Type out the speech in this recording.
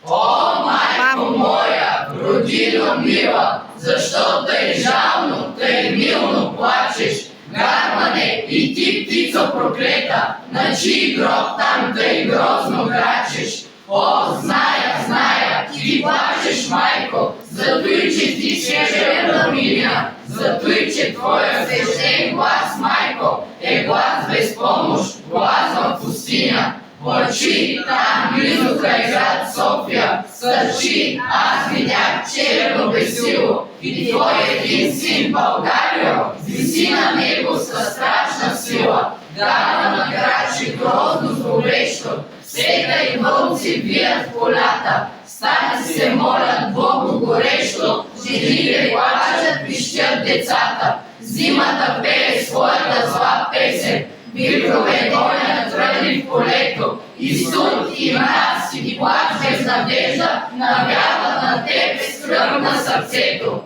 О, майко моя, родино мила, защо тъй жално, тъй милно плачеш? Гарване, и ти, птицо проклета, на чий гроб там тъй грозно крачеш? О, зная, ти плачеш, майко, затуй, че ти черна миля, затуй, че твоя свещен глас, майко, е глас без помощ, глас в пустиня. Плачи там близо край град София, стърчи, аз видях черно бесило, и твой един син Българио, виси на него със страшна сила, дава на крачи грозно зловещо, сета и вълци вият полята, стани се молят Богу горещо, жените плачат, пищят децата, зимата пее своята зла песен, биркове гонят тръгли в полето, и студ, и мраз, и плач без надежда навяват на тебе скръб на сърцето.